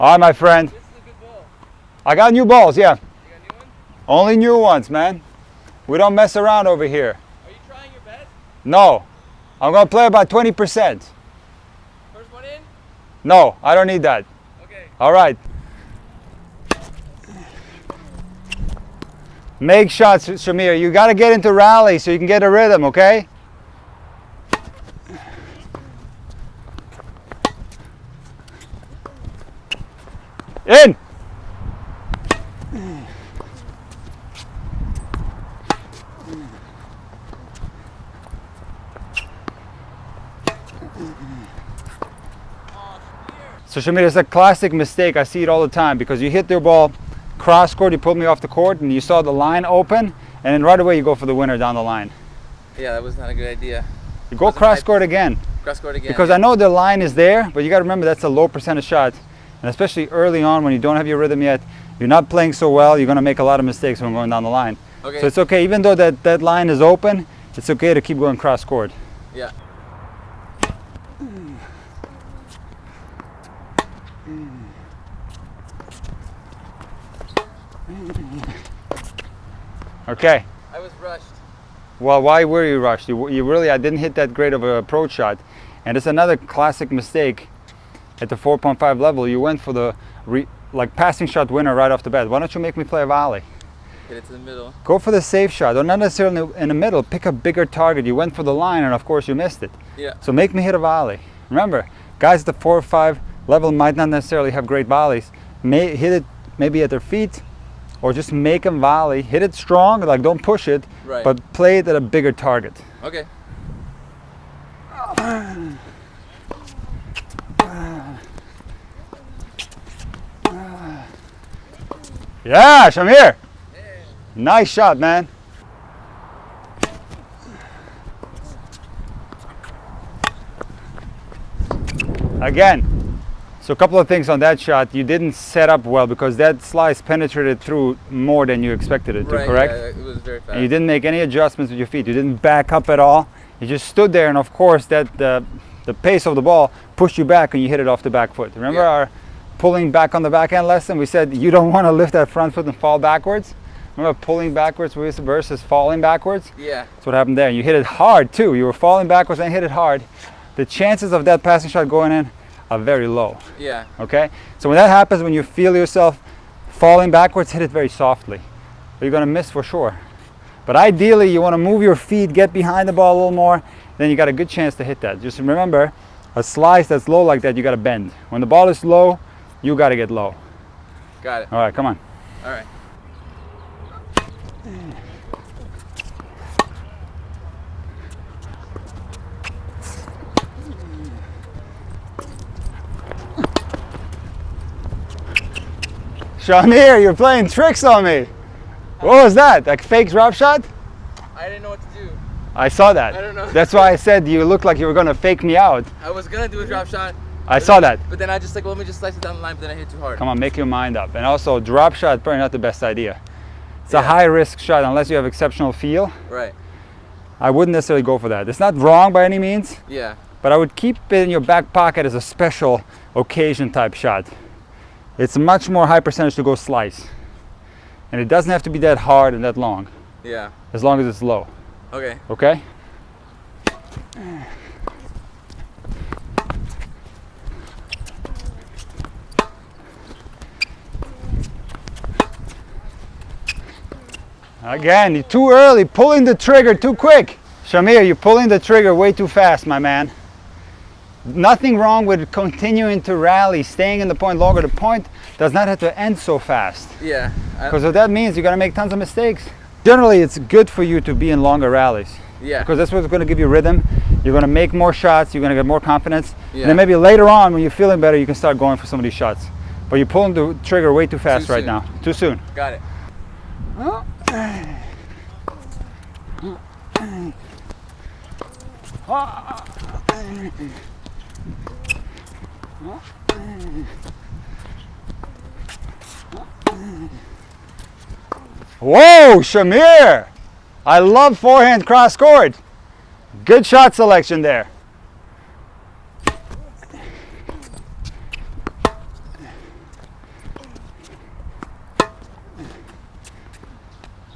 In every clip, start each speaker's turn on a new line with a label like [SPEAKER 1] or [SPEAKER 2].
[SPEAKER 1] All right, my friend.
[SPEAKER 2] This is a good ball.
[SPEAKER 1] I got new balls, yeah.
[SPEAKER 2] You got new one?
[SPEAKER 1] Only new ones, man. We don't mess around over here.
[SPEAKER 2] Are you trying your best?
[SPEAKER 1] No. I'm going to play about 20%.
[SPEAKER 2] First one in?
[SPEAKER 1] No, I don't need that.
[SPEAKER 2] Okay.
[SPEAKER 1] All right. Make shots, Shamir. You got to get into rally so you can get a rhythm, okay? In! So Shamir, it's a classic mistake. I see it all the time because you hit their ball cross court, you pulled me off the court, and you saw the line open, and then right away you go for the winner down the line.
[SPEAKER 2] Yeah, that was not a good idea.
[SPEAKER 1] You go cross court again.
[SPEAKER 2] Cross court again.
[SPEAKER 1] Because I know the line is there, but you got to remember that's a low percentage shot. And especially early on when you don't have your rhythm yet, you're not playing so well, you're going to make a lot of mistakes when going down the line.
[SPEAKER 2] Okay.
[SPEAKER 1] So it's okay, even though that line is open, it's okay to keep going cross court.
[SPEAKER 2] Yeah.
[SPEAKER 1] Okay.
[SPEAKER 2] I was rushed.
[SPEAKER 1] Well, why were you rushed? You really, I didn't hit that great of an approach shot. And it's another classic mistake at the 4.5 level. You went for the passing shot winner right off the bat. Why don't you make me play a volley?
[SPEAKER 2] Hit it to the middle.
[SPEAKER 1] Go for the safe shot, or not necessarily in the middle. Pick a bigger target. You went for the line, and of course you missed it.
[SPEAKER 2] Yeah.
[SPEAKER 1] So make me hit a volley. Remember, guys at the 4 or 5 level might not necessarily have great volleys. Hit it maybe at their feet, or just make them volley. Hit it strong, like don't push it,
[SPEAKER 2] Right.
[SPEAKER 1] but play it at a bigger target.
[SPEAKER 2] Okay.
[SPEAKER 1] Yeah, Shamir. Nice shot, man. Again, so a couple of things on that shot. You didn't set up well because that slice penetrated through more than you expected it to,
[SPEAKER 2] Right,
[SPEAKER 1] correct?
[SPEAKER 2] yeah, it was very fast.
[SPEAKER 1] And you didn't make any adjustments with your feet. You didn't back up at all. You just stood there, and of course that the pace of the ball pushed you back and you hit it off the back foot. Remember
[SPEAKER 2] Yeah.
[SPEAKER 1] our pulling back on the backhand lesson? We said you don't want to lift that front foot and fall backwards. Remember pulling backwards versus falling backwards?
[SPEAKER 2] Yeah.
[SPEAKER 1] That's what happened there. You hit it hard too. You were falling backwards and hit it hard. The chances of that passing shot going in are very low.
[SPEAKER 2] Yeah.
[SPEAKER 1] Okay? So when that happens, when you feel yourself falling backwards, hit it very softly. Or you're going to miss for sure. But ideally, you want to move your feet, get behind the ball a little more, then you got a good chance to hit that. Just remember, a slice that's low like that, you got to bend. When the ball is low, you got to get low.
[SPEAKER 2] Got it.
[SPEAKER 1] All right, come on.
[SPEAKER 2] All right.
[SPEAKER 1] Shamir, you're playing tricks on me. What was that? Like fake drop shot?
[SPEAKER 2] I didn't know what to do.
[SPEAKER 1] I saw that.
[SPEAKER 2] I don't know.
[SPEAKER 1] That's why I said you looked like you were going to fake me out.
[SPEAKER 2] I was gonna do a drop shot.
[SPEAKER 1] I saw that.
[SPEAKER 2] But then I just like, let me just slice it down the line, but then I hit too hard.
[SPEAKER 1] Come on, make your mind up. And also, drop shot, probably not the best idea. It's a
[SPEAKER 2] Yeah.
[SPEAKER 1] high risk shot unless you have exceptional feel.
[SPEAKER 2] Right.
[SPEAKER 1] I wouldn't necessarily go for that. It's not wrong by any means,
[SPEAKER 2] Yeah.
[SPEAKER 1] but I would keep it in your back pocket as a special occasion type shot. It's much more high percentage to go slice. And it doesn't have to be that hard and that long,
[SPEAKER 2] Yeah.
[SPEAKER 1] as long as it's low.
[SPEAKER 2] Okay.
[SPEAKER 1] Okay? Again, you're too early, pulling the trigger too quick. Shamir, you're pulling the trigger way too fast, my man. Nothing wrong with continuing to rally, staying in the point longer. The point does not have to end so fast.
[SPEAKER 2] Yeah.
[SPEAKER 1] Because what that means, you're going to make tons of mistakes. Generally, it's good for you to be in longer rallies.
[SPEAKER 2] Yeah.
[SPEAKER 1] Because that's what's going to give you rhythm. You're going to make more shots. You're going to get more confidence.
[SPEAKER 2] Yeah.
[SPEAKER 1] And then maybe later on, when you're feeling better, you can start going for some of these shots. But you're pulling the trigger way too fast right now. Too soon.
[SPEAKER 2] Got it.
[SPEAKER 1] Whoa, Shamir! I love forehand cross court. Good shot selection there.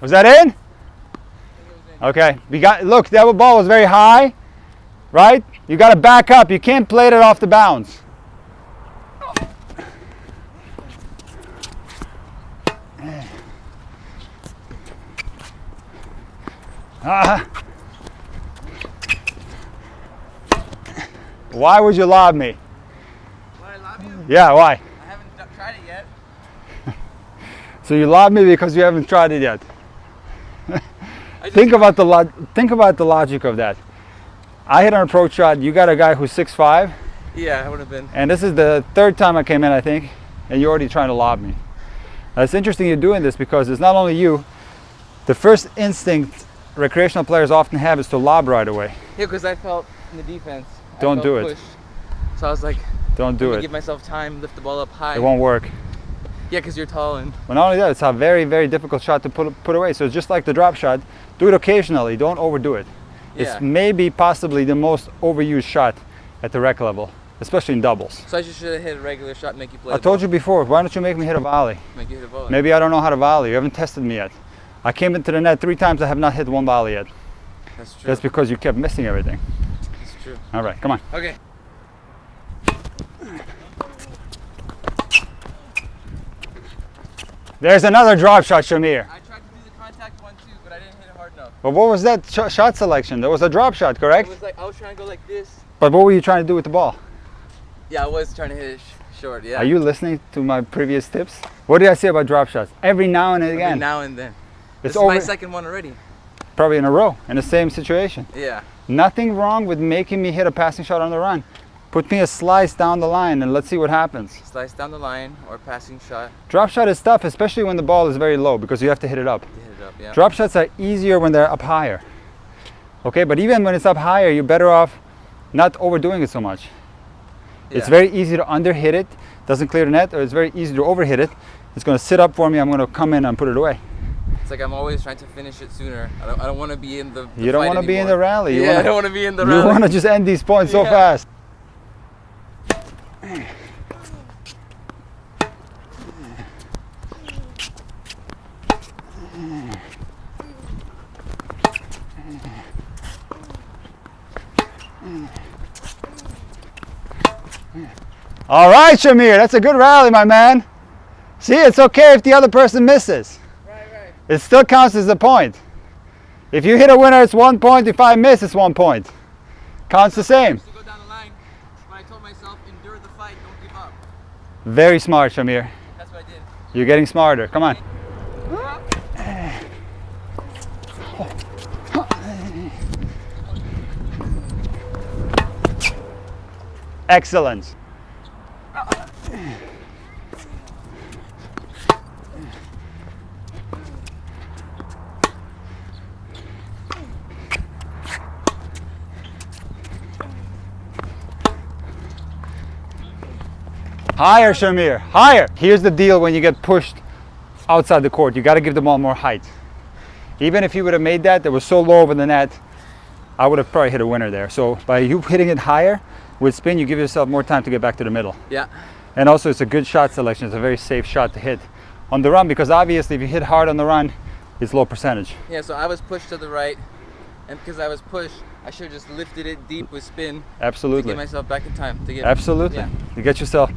[SPEAKER 1] Was that in? Okay. Look, that ball was very high, right? You got to back up. You can't plate it off the bounce. Why would you lob me?
[SPEAKER 2] Why I lob you?
[SPEAKER 1] Yeah, why?
[SPEAKER 2] I haven't tried it yet.
[SPEAKER 1] So you lob me because you haven't tried it yet. Think about the logic of that. I hit an approach shot. You got a guy who's 6'5",
[SPEAKER 2] Yeah, I would have been.
[SPEAKER 1] and this is the third time I came in, I think, and you're already trying to lob me. Now, it's interesting you're doing this because it's not only you. The first instinct recreational players often have is to lob right away.
[SPEAKER 2] Yeah, because I felt in the defense.
[SPEAKER 1] Don't do it.
[SPEAKER 2] Pushed. So I was like,
[SPEAKER 1] Don't do
[SPEAKER 2] let me
[SPEAKER 1] it.
[SPEAKER 2] give myself time, lift the ball up high.
[SPEAKER 1] It won't work.
[SPEAKER 2] Yeah, because you're tall and.
[SPEAKER 1] But not only that, it's a very, very difficult shot to put away. So it's just like the drop shot. Do it occasionally. Don't overdo it.
[SPEAKER 2] Yeah.
[SPEAKER 1] It's maybe possibly the most overused shot at the rec level, especially in doubles.
[SPEAKER 2] So I just should have hit a regular shot and make you play.
[SPEAKER 1] I told you before, why don't you make me hit a volley?
[SPEAKER 2] Make you hit a volley.
[SPEAKER 1] Maybe I don't know how to volley. You haven't tested me yet. I came into the net 3 times. I have not hit one volley yet.
[SPEAKER 2] That's true.
[SPEAKER 1] That's because you kept missing everything.
[SPEAKER 2] That's true.
[SPEAKER 1] All right, come on.
[SPEAKER 2] Okay.
[SPEAKER 1] There's another drop shot, Shamir.
[SPEAKER 2] I tried to do the contact one too, but I didn't hit it hard enough.
[SPEAKER 1] But what was that shot selection? There was a drop shot, correct?
[SPEAKER 2] It was like I was trying to go like this.
[SPEAKER 1] But what were you trying to do with the ball?
[SPEAKER 2] Yeah, I was trying to hit it short. Yeah.
[SPEAKER 1] Are you listening to my previous tips? What did I say about drop shots? Every now and again.
[SPEAKER 2] Every now and then.
[SPEAKER 1] It's
[SPEAKER 2] This is
[SPEAKER 1] over.
[SPEAKER 2] my second one already.
[SPEAKER 1] Probably in a row, in the same situation.
[SPEAKER 2] Yeah.
[SPEAKER 1] Nothing wrong with making me hit a passing shot on the run. Put me a slice down the line and let's see what happens.
[SPEAKER 2] Slice down the line or passing shot.
[SPEAKER 1] Drop shot is tough, especially when the ball is very low because you have to hit it up.
[SPEAKER 2] You hit it up, yeah.
[SPEAKER 1] Drop shots are easier when they're up higher. Okay, but even when it's up higher, you're better off not overdoing it so much. It's
[SPEAKER 2] Yeah.
[SPEAKER 1] very easy to underhit it, doesn't clear the net, or it's very easy to overhit it. It's going to sit up for me, I'm going to come in and put it away.
[SPEAKER 2] It's like I'm always trying to finish it sooner. I don't want to be in the
[SPEAKER 1] You don't
[SPEAKER 2] want to
[SPEAKER 1] be in the rally. You
[SPEAKER 2] Yeah, I don't want to be in the rally.
[SPEAKER 1] You want to just end these points so
[SPEAKER 2] Yeah.
[SPEAKER 1] fast. All right, Shamir, that's a good rally, my man. See, it's okay if the other person misses.
[SPEAKER 2] Right.
[SPEAKER 1] It still counts as a point. If you hit a winner, it's 1 point. If I miss, it's 1 point. Counts the same.
[SPEAKER 2] To go down the line, but I told myself, endure the fight, don't give up.
[SPEAKER 1] Very smart, Shamir.
[SPEAKER 2] That's what I did.
[SPEAKER 1] You're getting smarter. Come on. Excellent. Higher, Shamir, higher. Here's the deal when you get pushed outside the court. You got to give the ball more height. Even if you would have made that was so low over the net, I would have probably hit a winner there. So by you hitting it higher with spin, you give yourself more time to get back to the middle.
[SPEAKER 2] Yeah.
[SPEAKER 1] And also it's a good shot selection. It's a very safe shot to hit on the run because obviously if you hit hard on the run, it's low percentage.
[SPEAKER 2] Yeah, so I was pushed to the right, and because I was pushed, I should have just lifted it deep with spin. To
[SPEAKER 1] Absolutely.
[SPEAKER 2] get myself back in time. To get.
[SPEAKER 1] Absolutely.
[SPEAKER 2] Yeah.
[SPEAKER 1] You get yourself,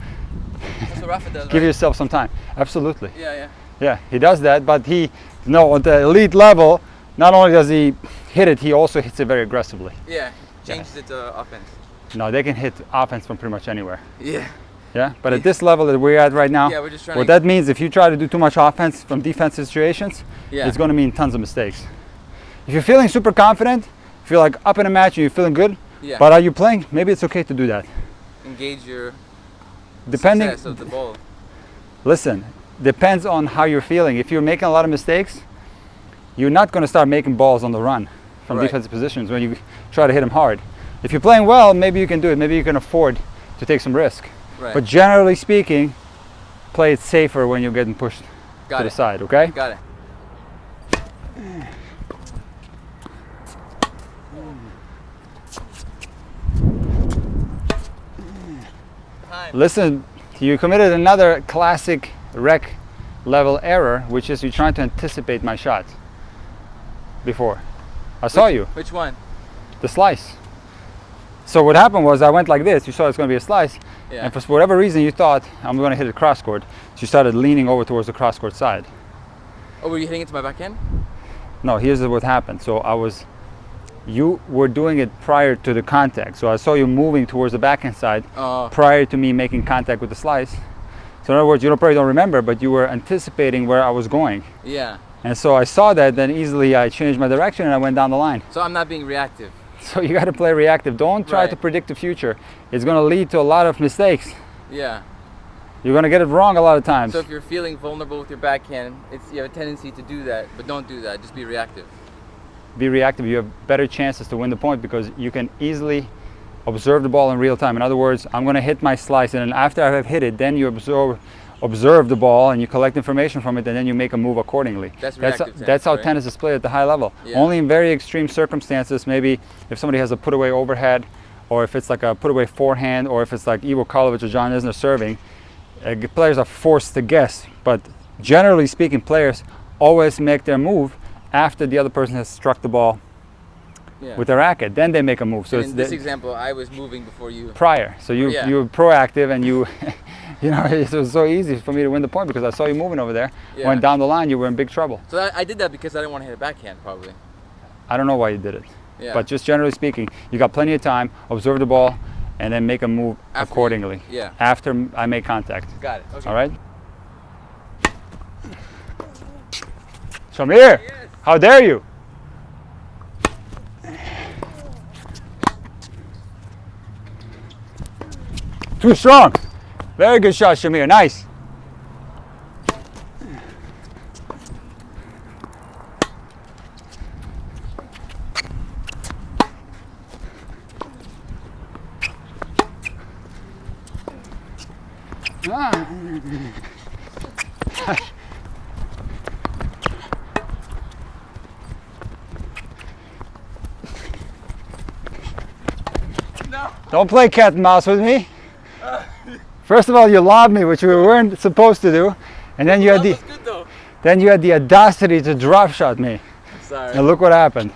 [SPEAKER 2] That's what Rafa does,
[SPEAKER 1] give
[SPEAKER 2] right?
[SPEAKER 1] yourself some time. Absolutely.
[SPEAKER 2] Yeah.
[SPEAKER 1] Yeah, he does that, but he, at the elite level, not only does he hit it, he also hits it very aggressively.
[SPEAKER 2] Yeah. Changes it to offense.
[SPEAKER 1] No, they can hit offense from pretty much anywhere.
[SPEAKER 2] Yeah.
[SPEAKER 1] Yeah, but at this level that we're at right now,
[SPEAKER 2] Yeah, we're just trying
[SPEAKER 1] what
[SPEAKER 2] to.
[SPEAKER 1] that means, if you try to do too much offense from defensive situations,
[SPEAKER 2] Yeah.
[SPEAKER 1] it's going to mean tons of mistakes. If you're feeling super confident, feel like up in a match and you're feeling good,
[SPEAKER 2] Yeah.
[SPEAKER 1] but are you playing? Maybe it's okay to do that.
[SPEAKER 2] Engage your
[SPEAKER 1] Depending,
[SPEAKER 2] success of the ball.
[SPEAKER 1] listen, depends on how you're feeling. If you're making a lot of mistakes, you're not going to start making balls on the run from
[SPEAKER 2] Right.
[SPEAKER 1] defensive positions when you try to hit them hard. If you're playing well, maybe you can do it. Maybe you can afford to take some risk.
[SPEAKER 2] Right.
[SPEAKER 1] But generally speaking, play it safer when you're getting pushed
[SPEAKER 2] Got
[SPEAKER 1] to the
[SPEAKER 2] it.
[SPEAKER 1] side, okay?
[SPEAKER 2] Got it. Time.
[SPEAKER 1] Listen, you committed another classic rec level error, which is you're trying to anticipate my shot. before. I saw you.
[SPEAKER 2] Which one?
[SPEAKER 1] The slice. So what happened was I went like this. You saw it's going to be a slice.
[SPEAKER 2] Yeah.
[SPEAKER 1] And for whatever reason you thought I'm going to hit it cross court. So you started leaning over towards the cross court side.
[SPEAKER 2] Oh, were you hitting it to my backhand?
[SPEAKER 1] No, here's what happened. So you were doing it prior to the contact. So I saw you moving towards the backhand side prior to me making contact with the slice. So in other words, you probably don't remember, but you were anticipating where I was going.
[SPEAKER 2] Yeah.
[SPEAKER 1] And so I saw that, then easily I changed my direction and I went down the line.
[SPEAKER 2] So I'm not being reactive.
[SPEAKER 1] So you got to play reactive. Don't try to predict the future. It's going to lead to a lot of mistakes.
[SPEAKER 2] Yeah.
[SPEAKER 1] You're going to get it wrong a lot of times.
[SPEAKER 2] So if you're feeling vulnerable with your backhand, you have a tendency to do that, but don't do that. Just be reactive.
[SPEAKER 1] Be reactive. You have better chances to win the point because you can easily observe the ball in real time. In other words, I'm going to hit my slice, and then after I have hit it, then you observe the ball and you collect information from it, and then you make a move accordingly. That's how tennis is played at the high level. Yeah. Only in very extreme circumstances, maybe if somebody has a put away overhead, or if it's like a put away forehand, or if it's like Ivo Karlovic or John Isner serving, players are forced to guess. But generally speaking, players always make their move after the other person has struck the ball with their racket. Then they make a move. So
[SPEAKER 2] in this example, I was moving before you.
[SPEAKER 1] Prior. So you were proactive, and you you know, it was so easy for me to win the point because I saw you moving over there. Yeah. Went down the line, you were in big trouble.
[SPEAKER 2] So I did that because I didn't want to hit a backhand, probably.
[SPEAKER 1] I don't know why you did it.
[SPEAKER 2] Yeah.
[SPEAKER 1] But just generally speaking, you got plenty of time, observe the ball, and then make a move accordingly. After I make contact.
[SPEAKER 2] Got it. Okay.
[SPEAKER 1] All right? Shamir, yes. How dare you? Too strong. Very good shot, Shamir. Nice.
[SPEAKER 2] No.
[SPEAKER 1] Don't play cat and mouse with me. First of all, you lobbed me, which we weren't supposed to do, and then you had the audacity to drop shot me.
[SPEAKER 2] Sorry.
[SPEAKER 1] And look what happened.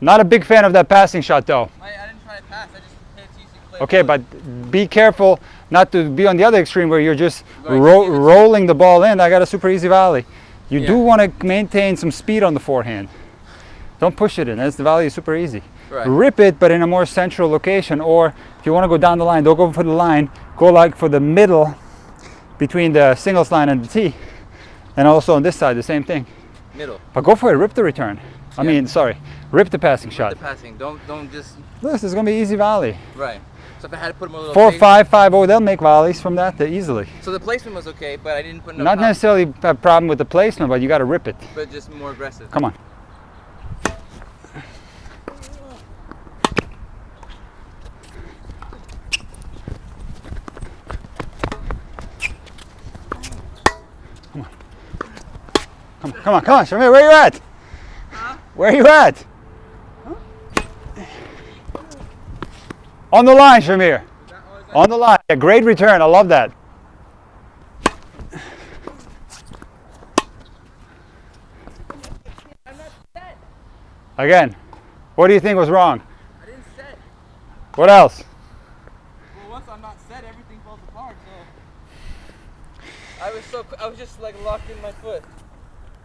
[SPEAKER 1] Not a big fan of that passing shot, though.
[SPEAKER 2] I didn't try to pass. I just hit it to you so you can play.
[SPEAKER 1] Okay, but be careful not to be on the other extreme where you're just rolling the ball in. I got a super easy volley. You do want to maintain some speed on the forehand. Don't push it in. That's the volley is super easy.
[SPEAKER 2] Right.
[SPEAKER 1] Rip it, but in a more central location. Or if you want to go down the line, don't go for the line. Go like for the middle between the singles line and the tee. And also on this side, the same thing.
[SPEAKER 2] Middle.
[SPEAKER 1] But go for it. Rip the return. I mean, sorry. Rip the passing shot.
[SPEAKER 2] Rip the passing. Don't just.
[SPEAKER 1] This is going to be easy volley.
[SPEAKER 2] Right. So if I had to put them a little
[SPEAKER 1] 4.5, 5.0, they'll make volleys from that easily.
[SPEAKER 2] So the placement was okay, but I didn't put enough.
[SPEAKER 1] Not necessarily a problem with the placement, but you got to rip it.
[SPEAKER 2] But just more aggressive.
[SPEAKER 1] Come on. Come on, Shamir, where are you at? Huh? Where are you at? Huh? On the line, Shamir. On the line. Yeah, great return. I love that.
[SPEAKER 2] I'm not set.
[SPEAKER 1] Again, what do you think was wrong?
[SPEAKER 2] I didn't set.
[SPEAKER 1] What else?
[SPEAKER 2] Well, once I'm not set, everything falls apart. So I was just like locked in my foot.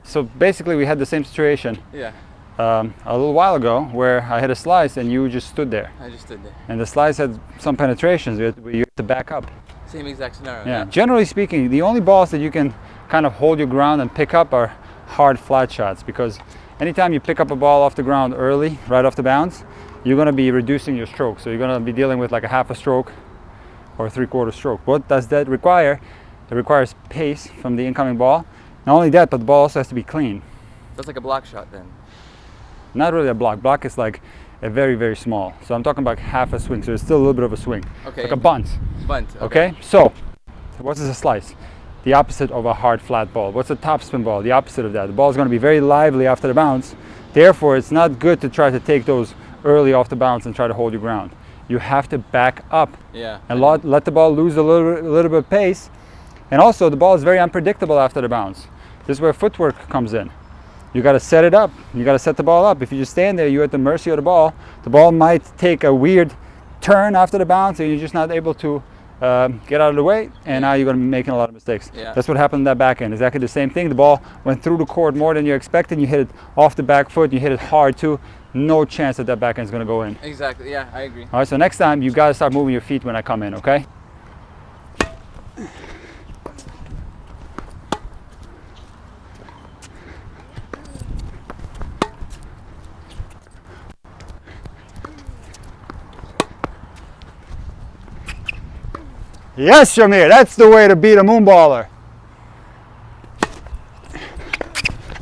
[SPEAKER 1] So basically, we had the same situation.
[SPEAKER 2] Yeah.
[SPEAKER 1] A little while ago, where I hit a slice and you just stood there.
[SPEAKER 2] I just stood there. And
[SPEAKER 1] the slice had some penetrations. You had to back up.
[SPEAKER 2] Same exact scenario.
[SPEAKER 1] Yeah. Generally speaking, the only balls that you can kind of hold your ground and pick up are hard flat shots, because anytime you pick up a ball off the ground early, right off the bounce, you're going to be reducing your stroke. So you're going to be dealing with like a half a stroke or a 3/4 stroke. What does that require? It requires pace from the incoming ball. Not only that, but the ball also has to be clean.
[SPEAKER 2] That's like a block shot then?
[SPEAKER 1] Not really a block. Block is like a very, very small. So I'm talking about half a swing. So there's still a little bit of a swing.
[SPEAKER 2] Okay.
[SPEAKER 1] Like a bunt.
[SPEAKER 2] Bunt.
[SPEAKER 1] Okay. So what is a slice? The opposite of a hard flat ball. What's a topspin ball? The opposite of that. The ball is going to be very lively after the bounce. Therefore, it's not good to try to take those early off the bounce and try to hold your ground. you have to back up
[SPEAKER 2] Yeah.
[SPEAKER 1] and let the ball lose a little bit of pace. And also, the ball is very unpredictable after the bounce. This is where footwork comes in. You got to set it up. You got to set the ball up. If you just stand there, you're at the mercy of the ball. The ball might take a weird turn after the bounce, and you're just not able to get out of the way, and now you're going to be making a lot of mistakes.
[SPEAKER 2] Yeah.
[SPEAKER 1] That's what happened in that backhand. Exactly the same thing. The ball went through the court more than you expected. You hit it off the back foot. You hit it hard too. No chance that backhand is going to go in.
[SPEAKER 2] Exactly. Yeah, I agree.
[SPEAKER 1] All right. So next time you got to start moving your feet when I come in. Okay. Yes, Shamir, that's the way to beat a moonballer.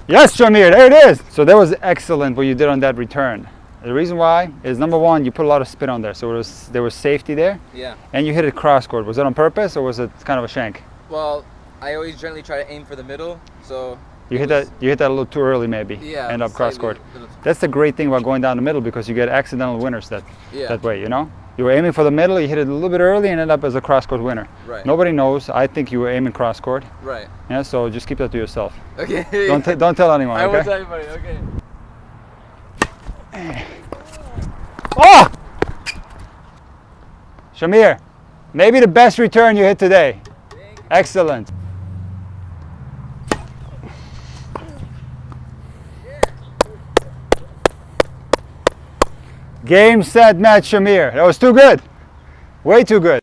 [SPEAKER 1] Yes, Shamir, there it is. So that was excellent what you did on that return. The reason why is, number one, you put a lot of spin on there, so there was safety there.
[SPEAKER 2] Yeah.
[SPEAKER 1] And you hit it cross court. Was that on purpose, or was it kind of a shank?
[SPEAKER 2] Well, I always generally try to aim for the middle, so
[SPEAKER 1] You hit that a little too early, maybe.
[SPEAKER 2] Yeah.
[SPEAKER 1] End up cross court.
[SPEAKER 2] Little-
[SPEAKER 1] That's the great thing about going down the middle, because you get accidental winners that
[SPEAKER 2] Yeah.
[SPEAKER 1] way. You know, you were aiming for the middle, you hit it a little bit early, and end up as a cross court winner.
[SPEAKER 2] Right.
[SPEAKER 1] Nobody knows. I think you were aiming cross court.
[SPEAKER 2] Right.
[SPEAKER 1] Yeah. So just keep that to yourself.
[SPEAKER 2] Okay.
[SPEAKER 1] Don't tell anyone.
[SPEAKER 2] I
[SPEAKER 1] Okay.
[SPEAKER 2] won't tell anybody. Okay.
[SPEAKER 1] Oh! Shamir, maybe the best return you hit today. Excellent. Game, set, match, Shamir. That was too good. Way too good.